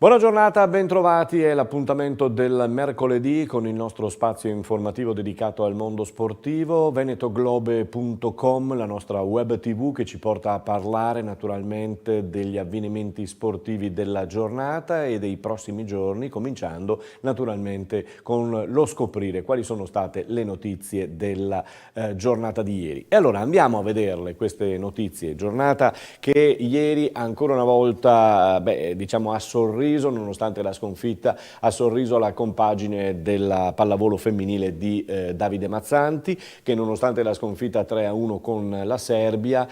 Buona giornata, bentrovati, è l'appuntamento del mercoledì con il nostro spazio informativo dedicato al mondo sportivo, venetoglobe.com, la nostra web tv che ci porta a parlare naturalmente degli avvenimenti sportivi della giornata e dei prossimi giorni, cominciando naturalmente con lo scoprire quali sono state le notizie della giornata di ieri. E allora andiamo a vederle queste notizie, giornata che ieri ancora una volta ha sorriso nonostante la sconfitta, ha sorriso alla compagine della pallavolo femminile di Davide Mazzanti, che nonostante la sconfitta 3-1 con la Serbia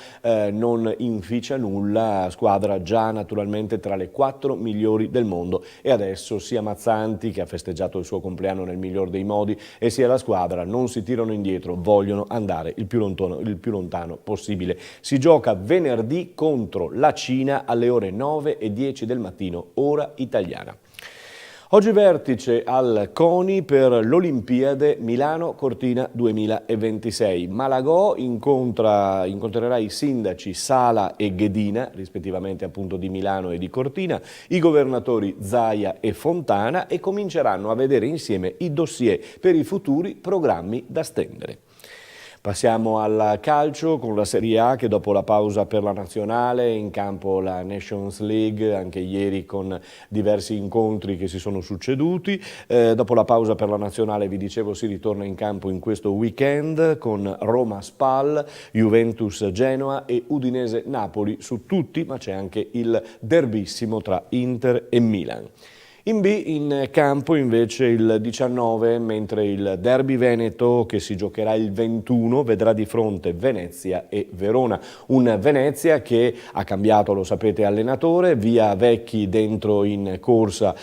non inficia nulla, squadra già naturalmente tra le 4 migliori del mondo, e adesso sia Mazzanti, che ha festeggiato il suo compleanno nel miglior dei modi, e sia la squadra non si tirano indietro, vogliono andare il più lontano possibile. Si gioca venerdì contro la Cina alle ore 9:10 del mattino, ora italiana. Oggi vertice al CONI per l'Olimpiade Milano-Cortina 2026. Malagò incontrerà i sindaci Sala e Ghedina, rispettivamente appunto di Milano e di Cortina, i governatori Zaia e Fontana, e cominceranno a vedere insieme i dossier per i futuri programmi da stendere. Passiamo al calcio con la Serie A, che dopo la pausa per la nazionale, in campo la Nations League, anche ieri con diversi incontri che si sono succeduti. Dopo la pausa per la nazionale, vi dicevo, si ritorna in campo in questo weekend con Roma-Spal, Juventus-Genoa e Udinese-Napoli su tutti, ma c'è anche il derbissimo tra Inter e Milan. In B in campo invece il 19, mentre il derby veneto, che si giocherà il 21, vedrà di fronte Venezia e Verona. Un Venezia che ha cambiato, lo sapete, allenatore, via Vecchi, dentro in corsa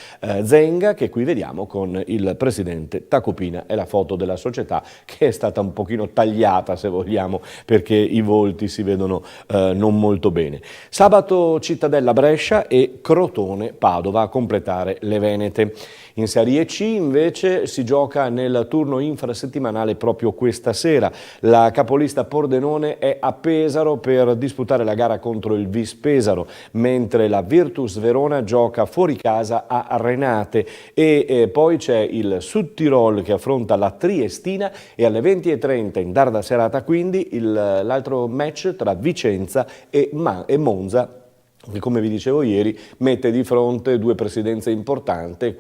Zenga, che qui vediamo con il presidente Tacopina, e la foto della società che è stata un pochino tagliata, se vogliamo, perché i volti si vedono non molto bene. Sabato Cittadella Brescia e Crotone Padova a completare le venete. In Serie C invece si gioca nel turno infrasettimanale proprio questa sera. La capolista Pordenone è a Pesaro per disputare la gara contro il Vis Pesaro, mentre la Virtus Verona gioca fuori casa a Renate, e poi c'è il Sud Tirol che affronta la Triestina, e alle 20:30 in tarda serata quindi l'altro match tra Vicenza e Monza, che, come vi dicevo ieri, mette di fronte due presidenze importanti,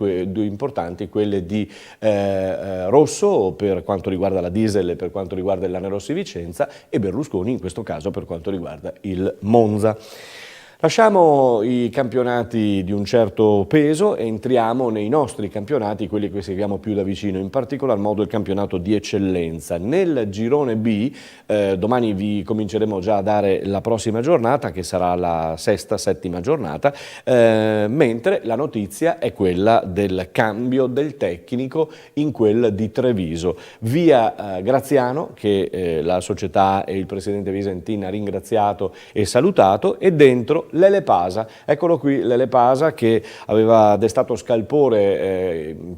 quelle di Rosso per quanto riguarda la Diesel e per quanto riguarda il Lanerossi Vicenza, e Berlusconi in questo caso per quanto riguarda il Monza. Lasciamo i campionati di un certo peso e entriamo nei nostri campionati, quelli che seguiamo più da vicino, in particolar modo il campionato di eccellenza. Nel girone B, domani vi cominceremo già a dare la prossima giornata, che sarà la settima giornata, mentre la notizia è quella del cambio del tecnico in quel di Treviso. Via Graziano, che la società e il presidente Visentin ha ringraziato e salutato, e dentro Lele Pasa. Eccolo qui Lele Pasa, che aveva destato scalpore in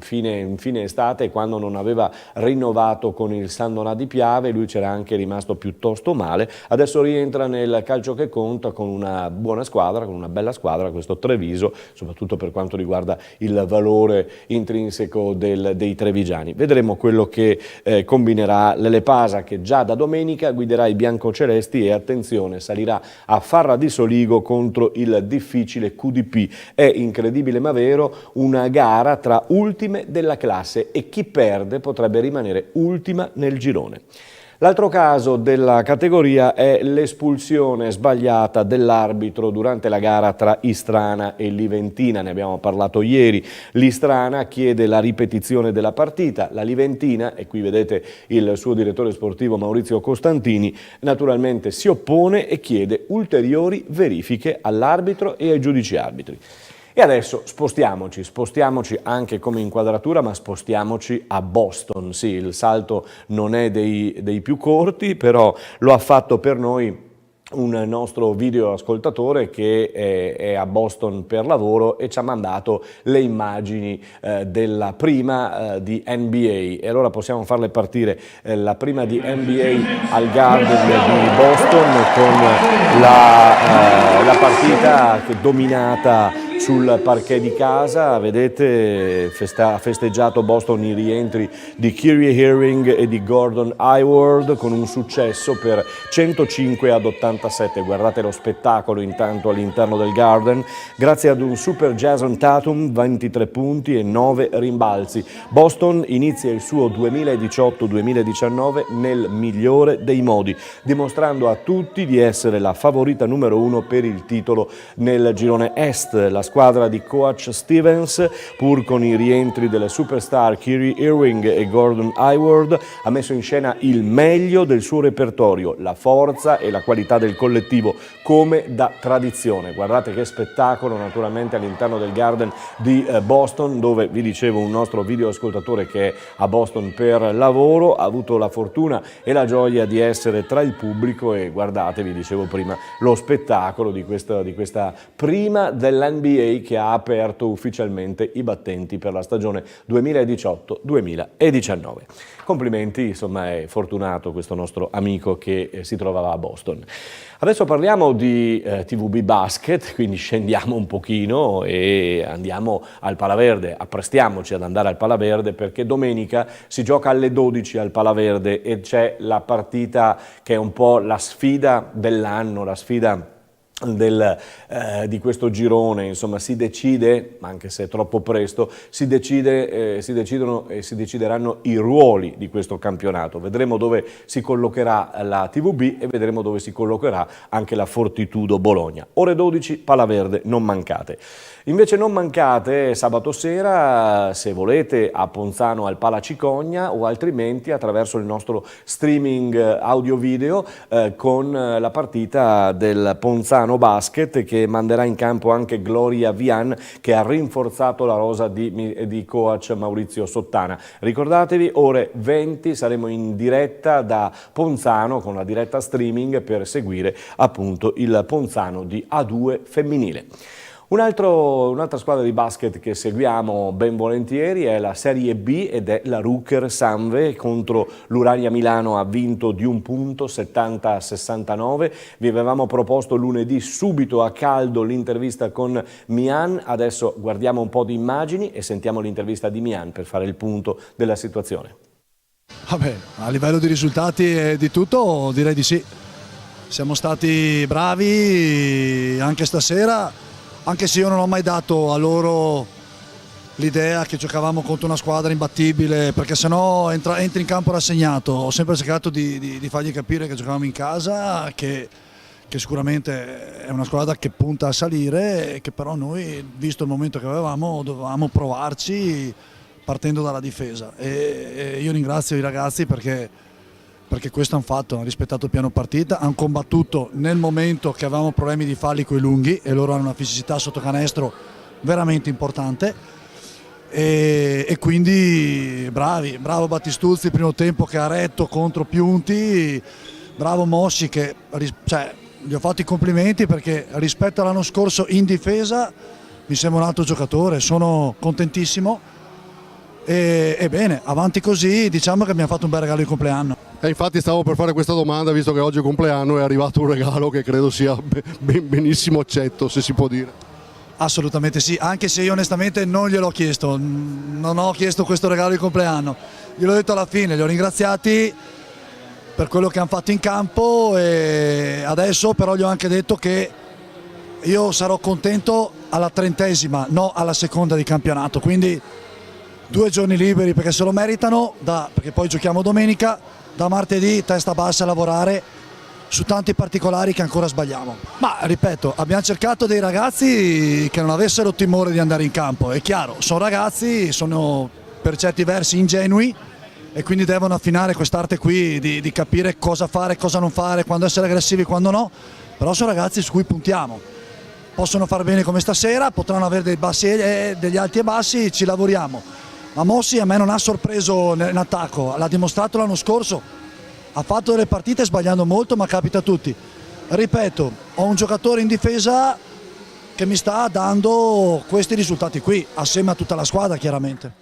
fine estate, quando non aveva rinnovato con il San Donà di Piave. Lui c'era anche rimasto piuttosto male, adesso rientra nel calcio che conta con una buona squadra, con una bella squadra, questo Treviso, soprattutto per quanto riguarda il valore intrinseco dei trevigiani. Vedremo quello che combinerà Lele Pasa, che già da domenica guiderà i biancocelesti, e attenzione, salirà a Farra di Soligo contro il difficile QDP. È incredibile ma vero, una gara tra ultime della classe, e chi perde potrebbe rimanere ultima nel girone. L'altro caso della categoria è l'espulsione sbagliata dell'arbitro durante la gara tra Istrana e Liventina. Ne abbiamo parlato ieri. L'Istrana chiede la ripetizione della partita, la Liventina, e qui vedete il suo direttore sportivo Maurizio Costantini, naturalmente si oppone e chiede ulteriori verifiche all'arbitro e ai giudici arbitri. E adesso spostiamoci anche come inquadratura, ma spostiamoci a Boston. Sì, il salto non è dei più corti, però lo ha fatto per noi un nostro video ascoltatore che è a Boston per lavoro, e ci ha mandato le immagini della prima di NBA, e allora possiamo farle partire. La prima di NBA al Garden di Boston, con la partita che dominata sul parquet di casa. Vedete, ha festeggiato Boston i rientri di Kyrie Irving e di Gordon Hayward con un successo per 105-87. Guardate lo spettacolo intanto all'interno del Garden, grazie ad un super Jason Tatum, 23 punti e 9 rimbalzi. Boston inizia il suo 2018-2019 nel migliore dei modi, dimostrando a tutti di essere la favorita numero 1 per il titolo nel girone Est. La squadra di coach Stevens, pur con i rientri delle superstar Kyrie Irving e Gordon Hayward, ha messo in scena il meglio del suo repertorio, la forza e la qualità del collettivo, come da tradizione. Guardate che spettacolo naturalmente all'interno del Garden di Boston, dove vi dicevo un nostro videoascoltatore che è a Boston per lavoro ha avuto la fortuna e la gioia di essere tra il pubblico, e guardate, vi dicevo prima, lo spettacolo di questa prima dell'NBA che ha aperto ufficialmente i battenti per la stagione 2018-2019. Complimenti, insomma, è fortunato questo nostro amico che si trovava a Boston. Adesso parliamo di TVB Basket, quindi scendiamo un pochino e andiamo al Palaverde, apprestiamoci ad andare al Palaverde perché domenica si gioca alle 12 al Palaverde e c'è la partita che è un po' la sfida dell'anno, la sfida di questo girone. Insomma, si decide, anche se è troppo presto, si decideranno i ruoli di questo campionato. Vedremo dove si collocherà la TVB e vedremo dove si collocherà anche la Fortitudo Bologna. Ore 12, Palaverde, non mancate. Invece non mancate sabato sera, se volete, a Ponzano al Palacicogna o altrimenti attraverso il nostro streaming audio-video con la partita del Ponzano Basket, che manderà in campo anche Gloria Vian, che ha rinforzato la rosa di coach Maurizio Sottana. Ricordatevi, ore 20 saremo in diretta da Ponzano con la diretta streaming per seguire appunto il Ponzano di A2 femminile. Un'altra squadra di basket che seguiamo ben volentieri è la Serie B ed è la Ruker Sanve. Contro l'Urania Milano ha vinto di un punto, 70-69. Vi avevamo proposto lunedì subito a caldo l'intervista con Mian, adesso guardiamo un po' di immagini e sentiamo l'intervista di Mian per fare il punto della situazione. Vabbè, a livello di risultati e di tutto direi di sì. Siamo stati bravi anche stasera. Anche se io non ho mai dato a loro l'idea che giocavamo contro una squadra imbattibile, perché sennò entri in campo rassegnato. Ho sempre cercato di fargli capire che giocavamo in casa, che sicuramente è una squadra che punta a salire e che però noi, visto il momento che avevamo, dovevamo provarci partendo dalla difesa. E io ringrazio i ragazzi perché questo hanno fatto, hanno rispettato il piano partita, hanno combattuto nel momento che avevamo problemi di falli coi lunghi e loro hanno una fisicità sotto canestro veramente importante e quindi bravo Battistuzzi, primo tempo che ha retto contro Piunti, bravo Mossi che gli ho fatto i complimenti perché rispetto all'anno scorso in difesa mi sembra un altro giocatore, sono contentissimo e bene, avanti così, diciamo che abbiamo fatto un bel regalo di compleanno. Infatti stavo per fare questa domanda, visto che oggi è compleanno, è arrivato un regalo che credo sia benissimo accetto, se si può dire. Assolutamente sì, anche se io onestamente non gliel'ho chiesto, non ho chiesto questo regalo di compleanno, gliel'ho detto alla fine, li ho ringraziati per quello che hanno fatto in campo e adesso però gli ho anche detto che io sarò contento alla 30ª, no alla seconda di campionato, quindi 2 giorni liberi perché se lo meritano, perché poi giochiamo domenica, da martedì testa bassa a lavorare su tanti particolari che ancora sbagliamo. Ma ripeto, abbiamo cercato dei ragazzi che non avessero timore di andare in campo, è chiaro, sono ragazzi, sono per certi versi ingenui e quindi devono affinare quest'arte qui di capire cosa fare, cosa non fare, quando essere aggressivi, quando no, però sono ragazzi su cui puntiamo. Possono far bene come stasera, potranno avere degli alti e bassi, ci lavoriamo. Ma Mossi a me non ha sorpreso in attacco, l'ha dimostrato l'anno scorso, ha fatto delle partite sbagliando molto ma capita a tutti. Ripeto, ho un giocatore in difesa che mi sta dando questi risultati qui, assieme a tutta la squadra chiaramente.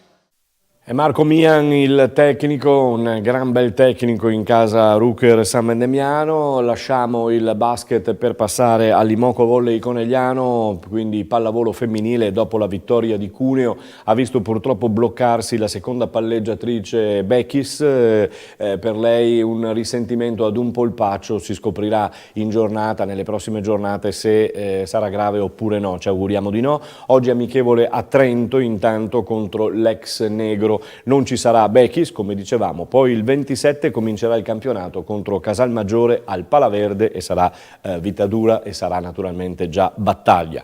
È Marco Mian il tecnico, un gran bel tecnico in casa Rucker San Mendemiano. Lasciamo il basket per passare all'Imoco Volley Conegliano, quindi pallavolo femminile. Dopo la vittoria di Cuneo ha visto purtroppo bloccarsi la seconda palleggiatrice Bechis, per lei un risentimento ad un polpaccio. Si scoprirà in giornata, nelle prossime giornate, se sarà grave oppure no, ci auguriamo di no. Oggi amichevole a Trento intanto contro l'ex Negro. Non ci sarà Bechis, come dicevamo, poi il 27 comincerà il campionato contro Casalmaggiore al Palaverde e sarà vita dura e sarà naturalmente già battaglia.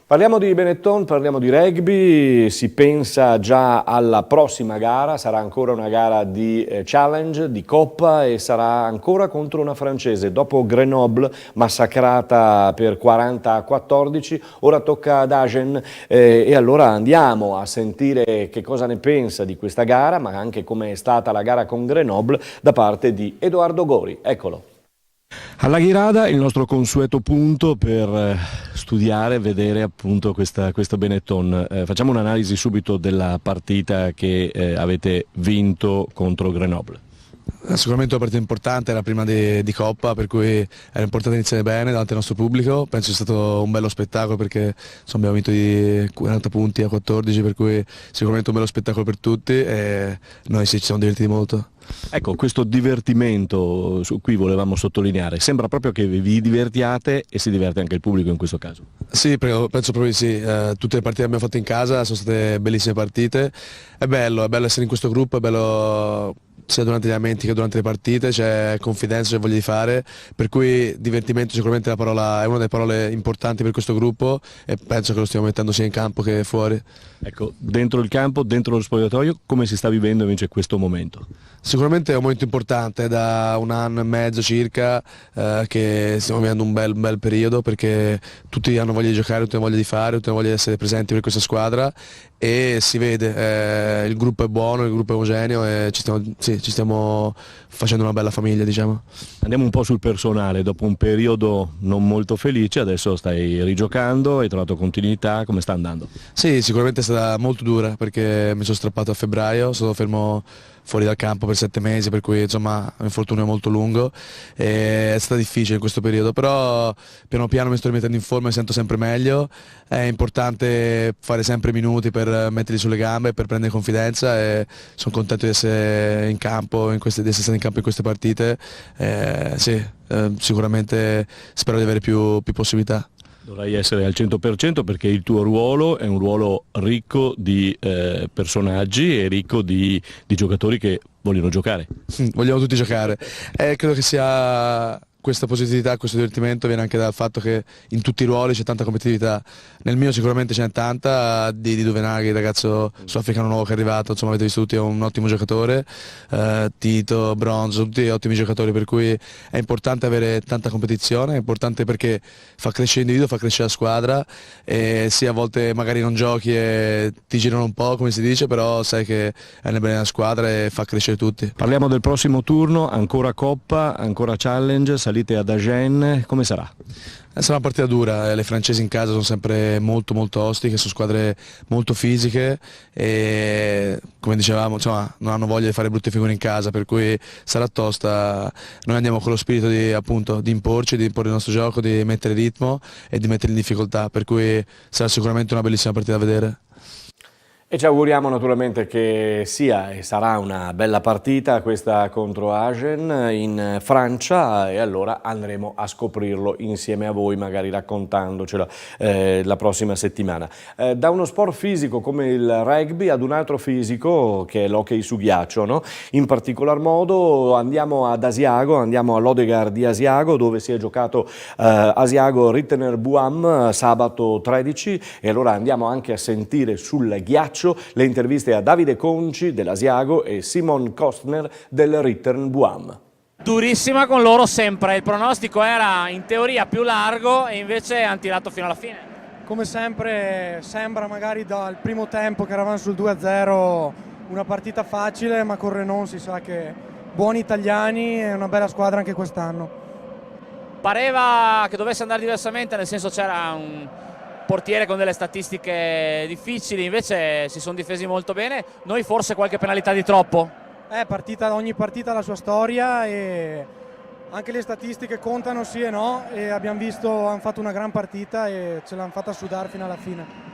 Parliamo di Benetton, parliamo di rugby, si pensa già alla prossima gara, sarà ancora una gara di challenge, di coppa e sarà ancora contro una francese. Dopo Grenoble, massacrata per 40-14, ora tocca ad Agen e allora andiamo a sentire che cosa ne pensa di questa gara, ma anche come è stata la gara con Grenoble da parte di Edoardo Gori. Eccolo. Alla Ghirada il nostro consueto punto per studiare, vedere appunto questo Benetton. Facciamo un'analisi subito della partita che avete vinto contro Grenoble. Sicuramente una partita importante, era prima di Coppa, per cui era importante iniziare bene davanti al nostro pubblico. Penso sia stato un bello spettacolo perché insomma, abbiamo vinto di 40 punti a 14, per cui sicuramente un bello spettacolo per tutti e noi sì, ci siamo divertiti molto. Ecco, questo divertimento su cui volevamo sottolineare, sembra proprio che vi divertiate e si diverte anche il pubblico in questo caso. Sì, penso proprio di sì, tutte le partite che abbiamo fatto in casa sono state bellissime partite, è bello essere in questo gruppo, è bello sia durante gli allenamenti che durante le partite, c'è confidenza, c'è voglia di fare, per cui divertimento sicuramente è una delle parole importanti per questo gruppo e penso che lo stiamo mettendo sia in campo che fuori. Ecco, dentro il campo, dentro lo spogliatoio, come si sta vivendo invece questo momento? Sicuramente è un momento importante, da un anno e mezzo circa che stiamo vivendo un bel periodo perché tutti hanno voglia di giocare, tutti hanno voglia di fare, tutti hanno voglia di essere presenti per questa squadra e si vede, il gruppo è buono, il gruppo è omogeneo e ci stiamo facendo una bella famiglia, diciamo. Andiamo un po' sul personale, dopo un periodo non molto felice, adesso stai rigiocando, hai trovato continuità, come sta andando? Sì, sicuramente è stata molto dura perché mi sono strappato a febbraio, sono fermo fuori dal campo per 7 mesi, per cui insomma un infortunio molto lungo e è stato difficile in questo periodo, però piano piano mi sto rimettendo in forma e mi sento sempre meglio. È importante fare sempre minuti per metterli sulle gambe, per prendere confidenza e sono contento di essere in campo, di essere stato in campo in queste partite. Sicuramente spero di avere più possibilità. Dovrai essere al 100% perché il tuo ruolo è un ruolo ricco di personaggi e ricco di giocatori che vogliono giocare. Vogliamo tutti giocare. Credo che sia questa positività, questo divertimento viene anche dal fatto che in tutti i ruoli c'è tanta competitività. Nel mio sicuramente ce n'è tanta, di Duvenaghi, il ragazzo sudafricano nuovo che è arrivato, insomma avete visto tutti, è un ottimo giocatore, Tito, Bronzo, tutti ottimi giocatori, per cui è importante avere tanta competizione, è importante perché fa crescere l'individuo, fa crescere la squadra e sì, a volte magari non giochi e ti girano un po', come si dice, però sai che è nel bene della squadra e fa crescere tutti. Parliamo del prossimo turno, ancora Coppa, ancora Challenge, salite ad Agen, come sarà? Sarà una partita dura, le francesi in casa sono sempre molto ostiche, sono squadre molto fisiche e come dicevamo insomma, non hanno voglia di fare brutte figure in casa, per cui sarà tosta. Noi andiamo con lo spirito di imporci, di imporre il nostro gioco, di mettere ritmo e di metterli in difficoltà, per cui sarà sicuramente una bellissima partita da vedere. E ci auguriamo naturalmente che sia e sarà una bella partita questa contro Agen in Francia e allora andremo a scoprirlo insieme a voi, magari raccontandocela la prossima settimana. Da uno sport fisico come il rugby ad un altro fisico che è l'hockey su ghiaccio, no? In particolar modo andiamo ad Asiago, andiamo all'Odegaard di Asiago dove si è giocato Asiago Rittener Buam sabato 13 e allora andiamo anche a sentire sul ghiaccio le interviste a Davide Conci dell'Asiago e Simon Kostner del Return Buam. Durissima con loro sempre, il pronostico era in teoria più largo e invece hanno tirato fino alla fine. Come sempre sembra magari dal primo tempo che eravamo sul 2-0 una partita facile, ma con Renon si sa che buoni italiani e una bella squadra anche quest'anno. Pareva che dovesse andare diversamente, nel senso c'era portiere con delle statistiche difficili, invece si sono difesi molto bene. Noi forse qualche penalità di troppo? Ogni partita ha la sua storia e anche le statistiche contano sì e no, e abbiamo visto, hanno fatto una gran partita e ce l'hanno fatta sudare fino alla fine.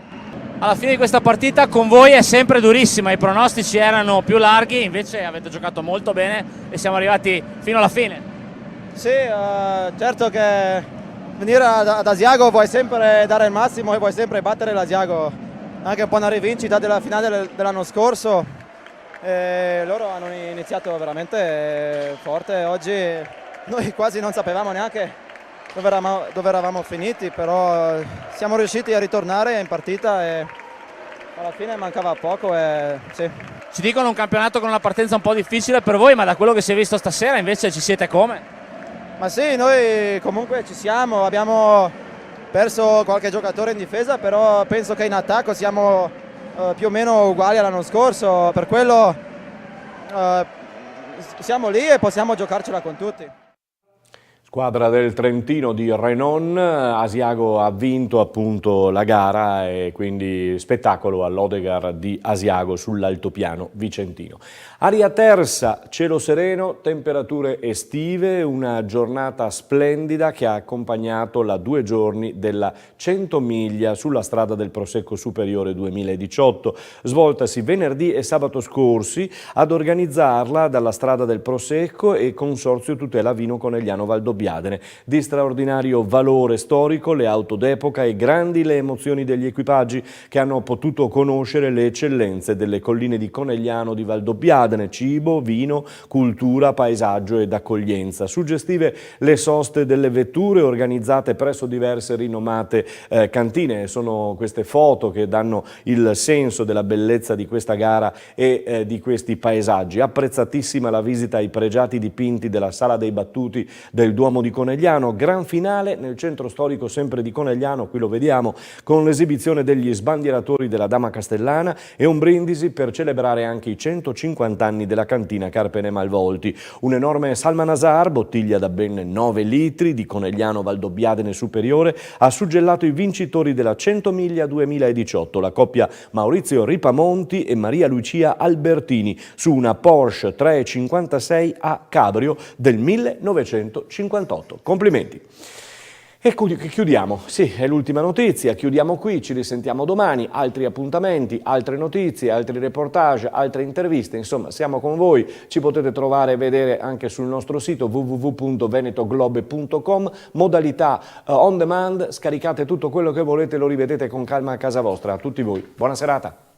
Alla fine di questa partita con voi è sempre durissima, i pronostici erano più larghi, invece avete giocato molto bene e siamo arrivati fino alla fine. Sì, certo che venire ad Asiago vuoi sempre dare il massimo e vuoi sempre battere l'Asiago, anche un po' una rivincita della finale dell'anno scorso. Loro hanno iniziato veramente forte, oggi noi quasi non sapevamo neanche dove eravamo finiti, però siamo riusciti a ritornare in partita e alla fine mancava poco. Sì. Ci dicono un campionato con una partenza un po' difficile per voi, ma da quello che si è visto stasera invece ci siete come? Ma sì, noi comunque ci siamo, abbiamo perso qualche giocatore in difesa, però penso che in attacco siamo più o meno uguali all'anno scorso, per quello siamo lì e possiamo giocarcela con tutti. Squadra del Trentino di Renon, Asiago ha vinto appunto la gara e quindi spettacolo all'Odegar di Asiago sull'altopiano vicentino. Aria tersa, cielo sereno, temperature estive, una giornata splendida che ha accompagnato la 2 giorni della 100 miglia sulla strada del Prosecco Superiore 2018, svoltasi venerdì e sabato scorsi. Ad organizzarla dalla strada del Prosecco e Consorzio Tutela Vino Conegliano Valdobbiadene. Di straordinario valore storico le auto d'epoca e grandi le emozioni degli equipaggi che hanno potuto conoscere le eccellenze delle colline di Conegliano di Valdobbiadene, cibo, vino, cultura, paesaggio ed accoglienza. Suggestive le soste delle vetture organizzate presso diverse rinomate cantine. Sono queste foto che danno il senso della bellezza di questa gara e di questi paesaggi. Apprezzatissima la visita ai pregiati dipinti della Sala dei Battuti del Duomo di Conegliano, gran finale nel centro storico sempre di Conegliano, qui lo vediamo, con l'esibizione degli sbandieratori della Dama Castellana e un brindisi per celebrare anche i 150 anni della cantina Carpene Malvolti. Un enorme Salmanasar, bottiglia da ben 9 litri di Conegliano Valdobbiadene Superiore, ha suggellato i vincitori della 100 miglia 2018, la coppia Maurizio Ripamonti e Maria Lucia Albertini, su una Porsche 356 a Cabrio del 1958. Complimenti. E chiudiamo, sì, è l'ultima notizia, chiudiamo qui, ci risentiamo domani, altri appuntamenti, altre notizie, altri reportage, altre interviste, insomma siamo con voi, ci potete trovare e vedere anche sul nostro sito www.venetoglobe.com, modalità on demand, scaricate tutto quello che volete, lo rivedete con calma a casa vostra. A tutti voi, buona serata.